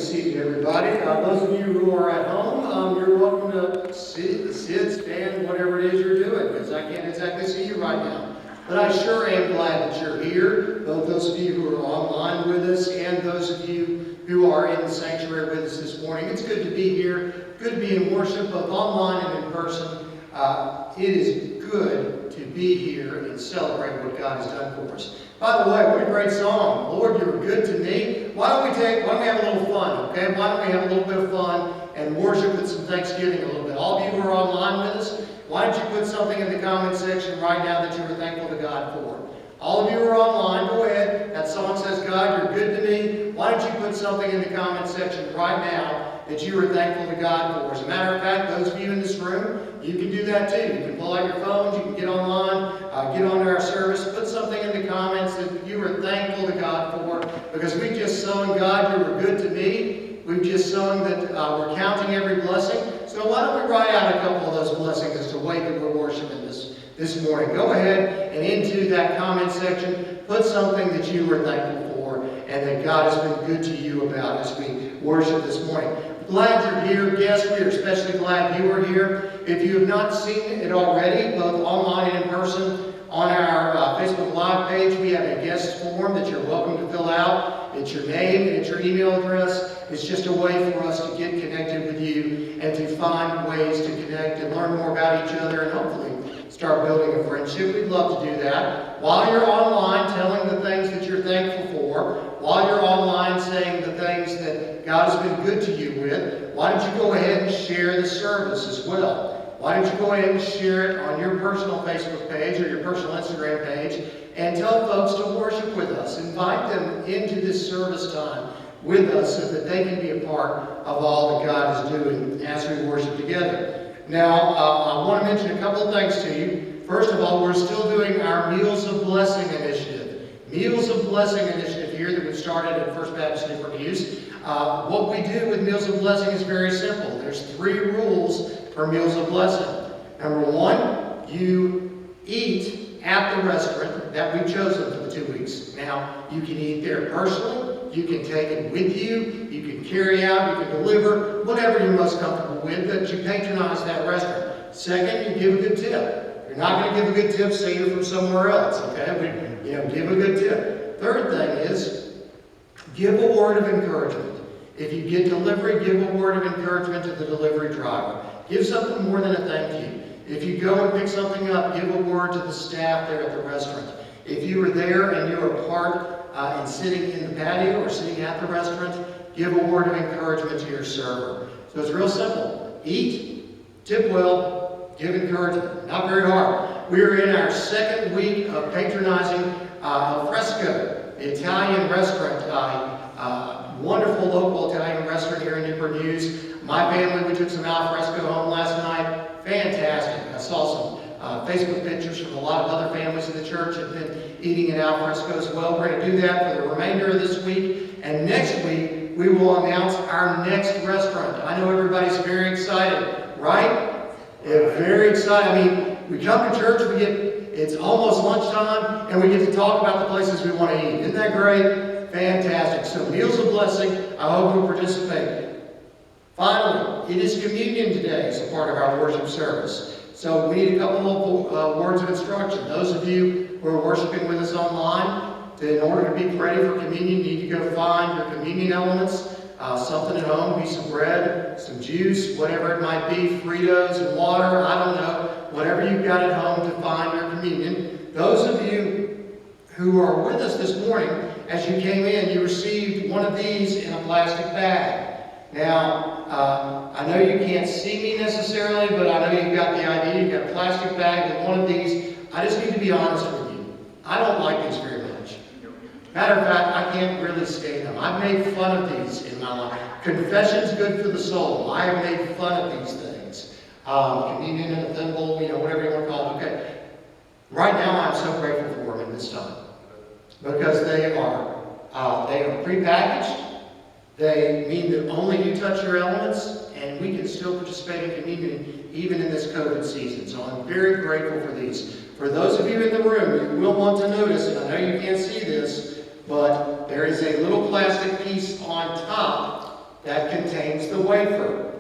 this evening, everybody. Those of you who are at home, you're welcome to sit, stand, whatever it is you're doing, because I can't exactly see you right now. But I sure am glad that you're here, both those of you who are online with us and those of you who are in the sanctuary with us this morning. It's good to be here, good to be in worship, both online and in person. It is good to be here and celebrate what God has done for us. By the way, what a great song. Lord, you were good to me. Why don't we have a little fun, okay? Why don't we have a little bit of fun and worship with some thanksgiving a little bit. All of you who are online with us, why don't you put something in the comment section right now that you were thankful to God for? All of you who are online, go ahead. That song says, God, you're good to me. Why don't you put something in the comment section right now that you were thankful to God for? As a matter of fact, those of you in this room, you can do that too. You can pull out your phones, you can get online, get on our service, put something in the comments that you were thankful to God for, because we just sung, God, you were good to me. We've just sung that we're counting every blessing. So why don't we write out a couple of those blessings as the way that we're worshiping this morning. Go ahead and into that comment section, put something that you were thankful for and that God has been good to you about as we worship this morning. Glad you're here. Yes, we are especially glad you are here. If you have not seen it already, both online and in person, on our Facebook Live page, we have a guest form that you're welcome to fill out. It's your name and it's your email address. It's just a way for us to get connected with you and to find ways to connect and learn more about each other and hopefully start building a friendship. We'd love to do that. While you're online telling the things that you're thankful for, while you're online saying the things that God has been good to you with, why don't you go ahead and share the service as well? Why don't you go ahead and share it on your personal Facebook page or your personal Instagram page and tell folks to worship with us. Invite them into this service time with us so that they can be a part of all that God is doing as we worship together. Now, I want to mention a couple of things to you. First of all, we're still doing our Meals of Blessing initiative. Meals of Blessing initiative here that we started at First Baptist Newport. What we do with Meals of Blessing is very simple. There's 3 rules for Meals of Blessing. Number 1, you eat at the restaurant that we've chosen for the 2 weeks. Now, you can eat there personally. You can take it with you. You can carry out. You can deliver. Whatever you're most comfortable with, but you patronize that restaurant. Second, you give a good tip. You're not going to give a good tip, say you're from somewhere else, okay? Give a good tip. Third thing is, give a word of encouragement. If you get delivery, give a word of encouragement to the delivery driver. Give something more than a thank you. If you go and pick something up, give a word to the staff there at the restaurant. If you were there and you were part and sitting in the patio or sitting at the restaurant, give a word of encouragement to your server. So it's real simple. Eat, tip well, give encouragement. Not very hard. We are in our 2nd week of patronizing Al Fresco, the Italian restaurant, wonderful local Italian restaurant here in Newport News. My family, we took some al fresco home last night. Fantastic. I saw some Facebook pictures from a lot of other families in the church that have been eating at al fresco as well. We're going to do that for the remainder of this week. And next week, we will announce our next restaurant. I know everybody's very excited, right? Yeah, very excited. I mean, we come to church, it's almost lunchtime, and we get to talk about the places we want to eat. Isn't that great? Fantastic. So Meals of Blessing, I hope you'll participate. Finally, it is communion today as a part of our worship service. So we need a couple of words of instruction. Those of you who are worshiping with us online, in order to be ready for communion, you need to go find your communion elements. Something at home, be some bread, some juice, whatever it might be, Fritos and water, I don't know. Whatever you've got at home to find your communion. Those of you who are with us this morning, as you came in, you received one of these in a plastic bag. Now, I know you can't see me necessarily, but I know you've got the idea. You've got a plastic bag with one of these. I just need to be honest with you. I don't like these very much. Matter of fact, I can't really stand them. I've made fun of these in my life. Confession's good for the soul. I have made fun of these things. Communion in a thimble, whatever you want to call it. Okay. Right now, I'm so grateful for them in this time. Because they are prepackaged. They mean that only you touch your elements, and we can still participate in communion even in this COVID season. So I'm very grateful for these. For those of you in the room, you will want to notice, and I know you can't see this, but there is a little plastic piece on top that contains the wafer.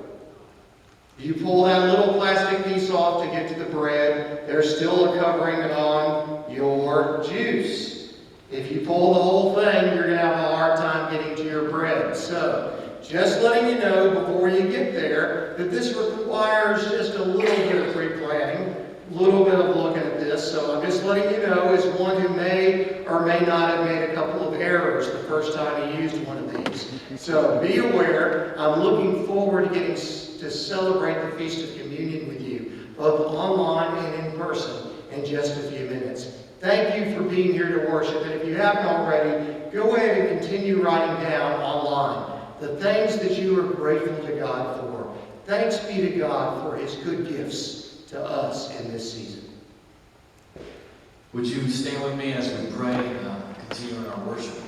You pull that little plastic piece off to get to the bread, there's still a covering on your juice. If you pull the whole thing, you're going to have a hard time getting to your bread. So, just letting you know before you get there that this requires just a little bit of pre-planning, a little bit of looking at this. So I'm just letting you know, as one who may or may not have made a couple of errors the first time he used one of these. So be aware, I'm looking forward to getting to celebrate the Feast of Communion with you, both online and in person, in just a few minutes. Thank you for being here to worship, and if you haven't already, go ahead and continue writing down online the things that you are grateful to God for. Thanks be to God for His good gifts to us in this season. Would you stand with me as we pray, continue in our worship?